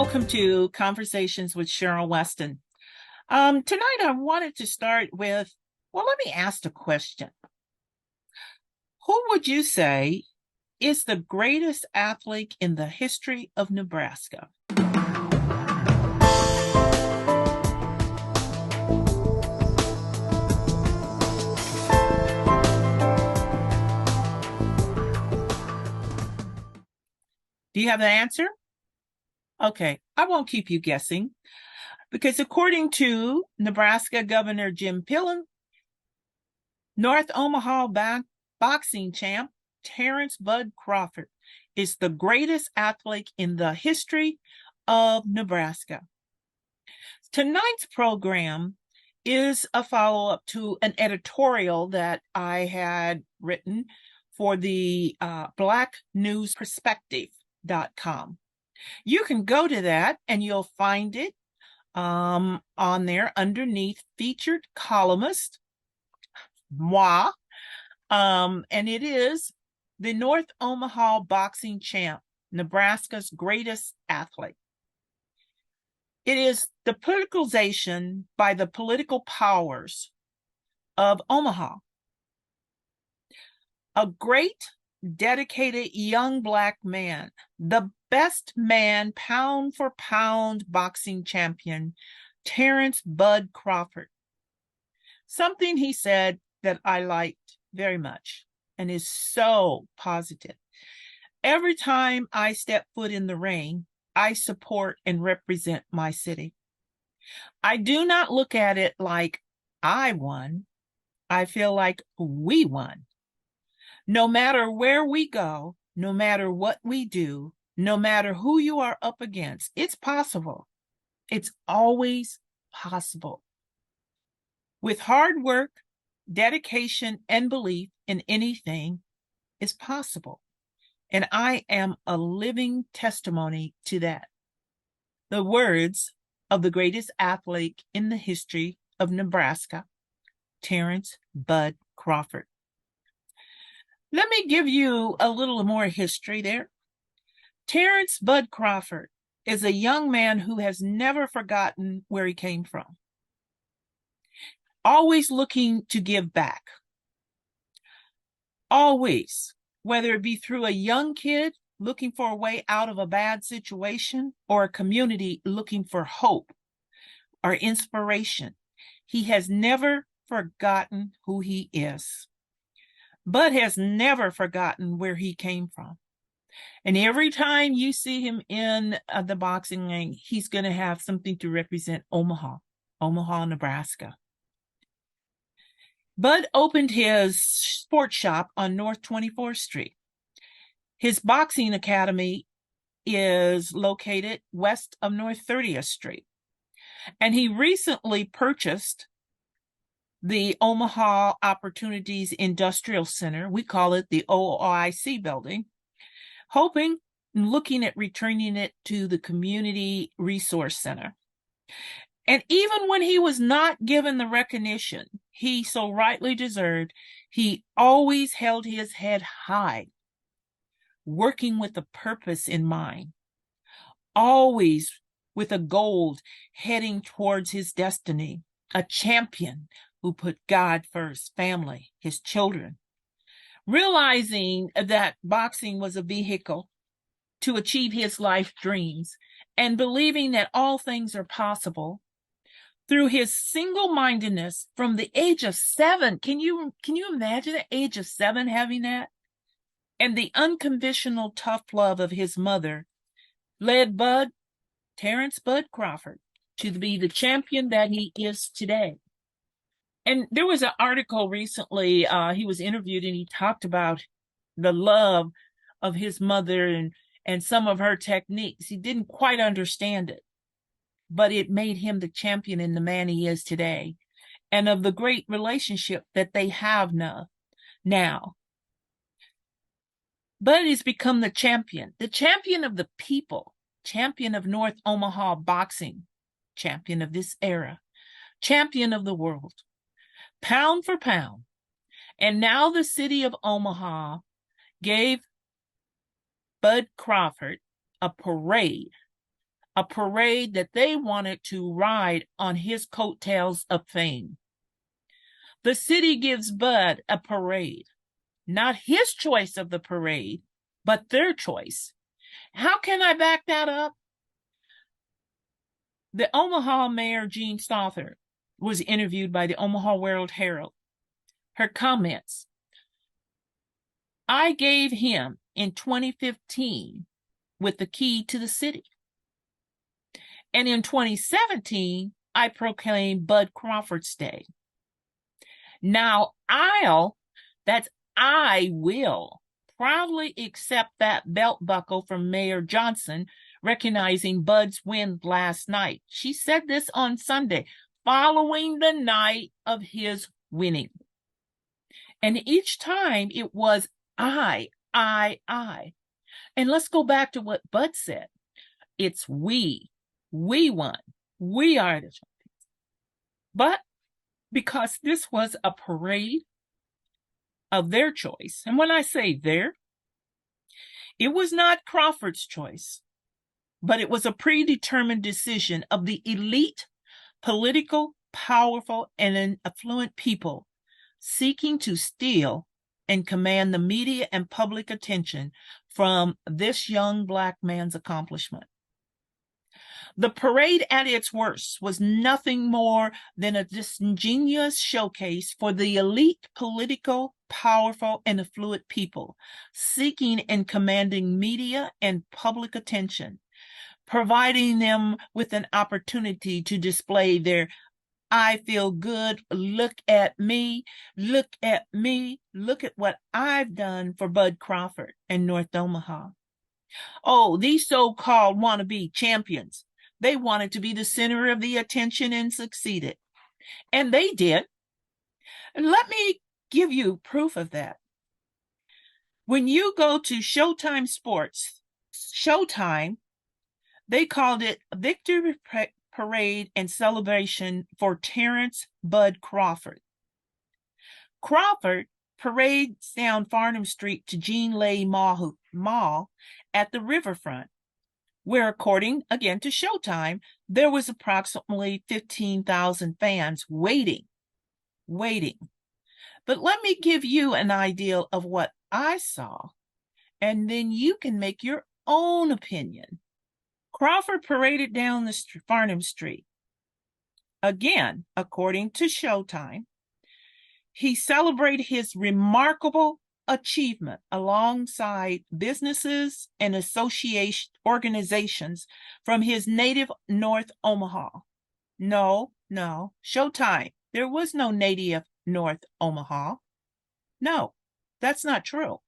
Welcome to Conversations with Cheryl Weston. Tonight I wanted to start with, let me ask a question. Who would you say is the greatest athlete in the history of Nebraska? Do you have an answer? Okay, I won't keep you guessing, because according to Nebraska Governor Jim Pillen, North Omaha boxing champ Terence "Bud" Crawford is the greatest athlete in the history of Nebraska. Tonight's program is a follow-up to an editorial that I had written for the blacknewsperspective.com. You can go to that and you'll find it on there underneath featured columnist, moi, and it is the North Omaha boxing champ, Nebraska's greatest athlete. It is the politicization by the political powers of Omaha. A great, dedicated young Black man, the best man pound for pound boxing champion, Terence "Bud" Crawford. Something he said that I liked very much and is so positive. Every time I step foot in the ring, I support and represent my city. I do not look at it like I won. I feel like we won. No matter where we go, no matter what we do, no matter who you are up against, it's possible. It's always possible. With hard work, dedication, and belief in anything, it's possible. And I am a living testimony to that. The words of the greatest athlete in the history of Nebraska, Terence "Bud" Crawford. Let me give you a little more history there. Terence "Bud" Crawford is a young man who has never forgotten where he came from, always looking to give back. Always, whether it be through a young kid looking for a way out of a bad situation or a community looking for hope or inspiration, he has never forgotten who he is. Bud has never forgotten where he came from. And every time you see him in the boxing ring, he's going to have something to represent Omaha, Nebraska. Bud opened his sports shop on North 24th Street. His boxing academy is located west of North 30th Street. And he recently purchased the Omaha Opportunities Industrial Center. We call it the OIC building, hoping and looking at returning it to the Community Resource Center. And even when he was not given the recognition he so rightly deserved, he always held his head high, working with a purpose in mind, always with a goal heading towards his destiny, a champion who put God first, family, his children. Realizing that boxing was a vehicle to achieve his life dreams and believing that all things are possible, through his single-mindedness from the age of 7, can you imagine the age of 7 having that? And the unconditional tough love of his mother led Terence "Bud" Crawford to be the champion that he is today. And there was an article recently, he was interviewed and he talked about the love of his mother and some of her techniques. He didn't quite understand it, but it made him the champion and the man he is today, and of the great relationship that they have now. Bud has become the champion of the people, champion of North Omaha boxing, champion of this era, champion of the world, pound for pound. And now the city of Omaha gave Bud Crawford a parade a parade that they wanted to ride on his coattails of fame. The city gives Bud a parade, not his choice of the parade, but their choice. How can I back that up? The Omaha mayor, Jean Stother, was interviewed by the Omaha World-Herald. Her comments: I gave him in 2015 with the key to the city. And in 2017, I proclaimed Bud Crawford's Day. Now I will proudly accept that belt buckle from Mayor Johnson, recognizing Bud's win last night. She said this on Sunday, following the night of his winning. And each time it was I. And let's go back to what Bud said. It's we. We won. We are the champions. But because this was a parade of their choice, and when I say their, it was not Crawford's choice, but it was a predetermined decision of the elite, political, powerful, and affluent people seeking to steal and command the media and public attention from this young Black man's accomplishment. The parade at its worst was nothing more than a disingenuous showcase for the elite, political, powerful, and affluent people seeking and commanding media and public attention, providing them with an opportunity to display their I feel good, look at me, look at me, look at what I've done for Bud Crawford in North Omaha. Oh, these so-called wannabe champions, they wanted to be the center of the attention and succeeded. And they did. And let me give you proof of that. When you go to Showtime Sports, Showtime, they called it Victory Parade and Celebration for Terence Bud Crawford. Crawford parades down Farnham Street to Jean Leigh Mall at the riverfront, where, according, again, to Showtime, there was approximately 15,000 fans waiting. But let me give you an idea of what I saw, and then you can make your own opinion. Crawford paraded down the Farnham Street. Again, according to Showtime, he celebrated his remarkable achievement alongside businesses and organizations from his native North Omaha. No, Showtime. There was no native North Omaha. No, that's not true.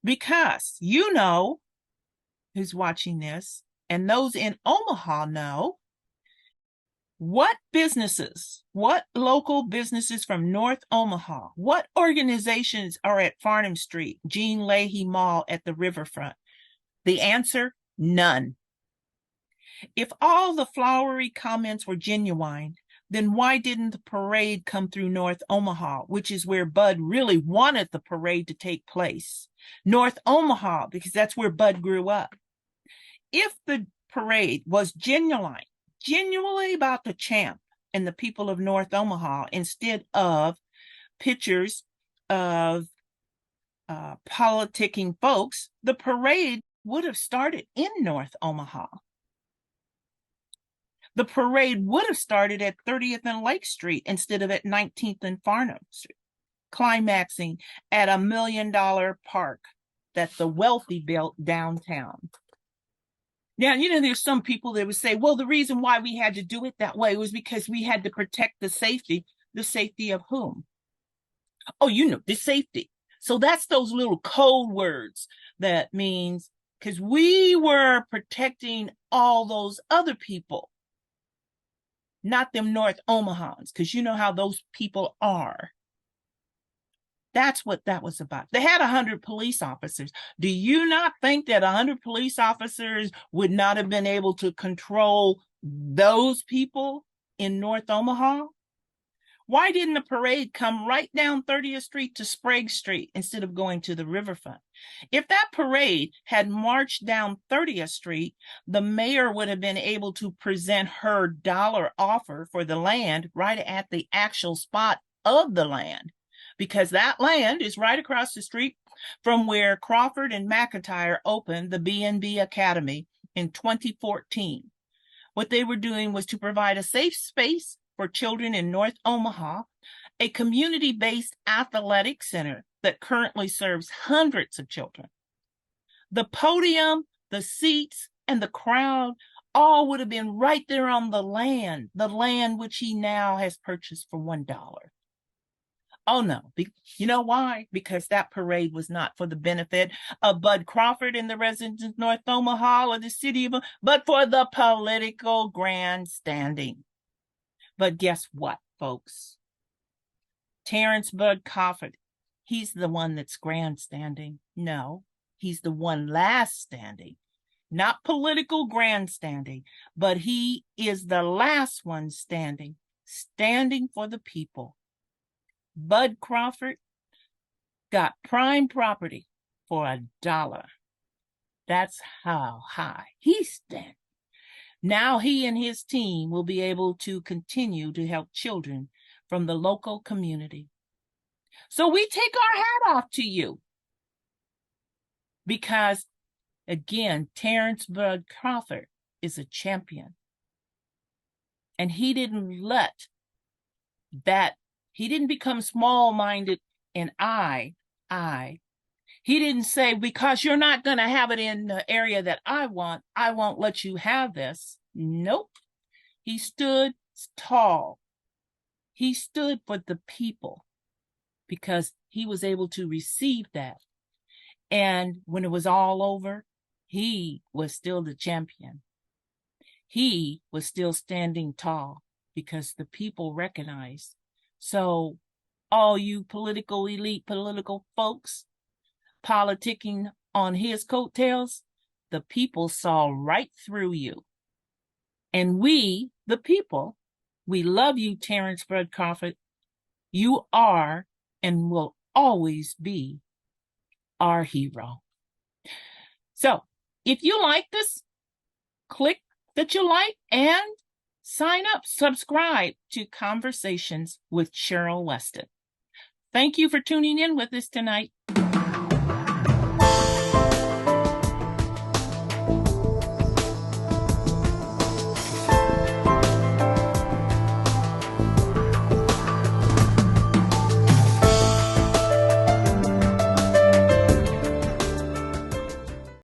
Because you know who's watching this, and those in Omaha know, what local businesses from North Omaha, what organizations are at Farnham Street, Jean Leahy Mall at the riverfront? The answer, none. If all the flowery comments were genuine, then why didn't the parade come through North Omaha, which is where Bud really wanted the parade to take place? North Omaha, because that's where Bud grew up. If the parade was genuinely about the champ and the people of North Omaha, instead of pictures of politicking folks, the parade would have started in North Omaha. The parade would have started at 30th and Lake Street instead of at 19th and Farnham Street, climaxing at $1 million park that the wealthy built downtown. Now, there's some people that would say, well, the reason why we had to do it that way was because we had to protect the safety. The safety of whom? Oh, the safety. So that's those little code words that means, because we were protecting all those other people, not them North Omahans, because you know how those people are. That's what that was about. They had 100 police officers. Do you not think that 100 police officers would not have been able to control those people in North Omaha? Why didn't the parade come right down 30th Street to Sprague Street instead of going to the riverfront? If that parade had marched down 30th Street, the mayor would have been able to present her dollar offer for the land right at the actual spot of the land, because that land is right across the street from where Crawford and McIntyre opened the B&B Academy in 2014. What they were doing was to provide a safe space for children in North Omaha, a community-based athletic center that currently serves hundreds of children. The podium, the seats, and the crowd all would have been right there on the land which he now has purchased for $1. Oh no, you know why? Because that parade was not for the benefit of Bud Crawford and the residents of North Omaha or the city of, but for the political grandstanding. But guess what, folks? Terence Bud Crawford, he's the one that's grandstanding. No, he's the one last standing. Not political grandstanding, but he is the last one standing for the people. Bud Crawford got prime property for $1. That's how high he's standing. Now he and his team will be able to continue to help children from the local community. So we take our hat off to you, because, again, Terence Bud Crawford is a champion. And he didn't become small-minded and he didn't say, because you're not going to have it in the area that I won't let you have this. Nope. He stood tall. He stood for the people because he was able to receive that. And when it was all over, he was still the champion. He was still standing tall because the people recognized. So all you political elite, political folks politicking on his coattails, the people saw right through you. And we, the people, we love you, Terence Bud Crawford. You are and will always be our hero. So if you like this, click that you like and sign up, subscribe to Conversations with Cheryl Weston. Thank you for tuning in with us tonight.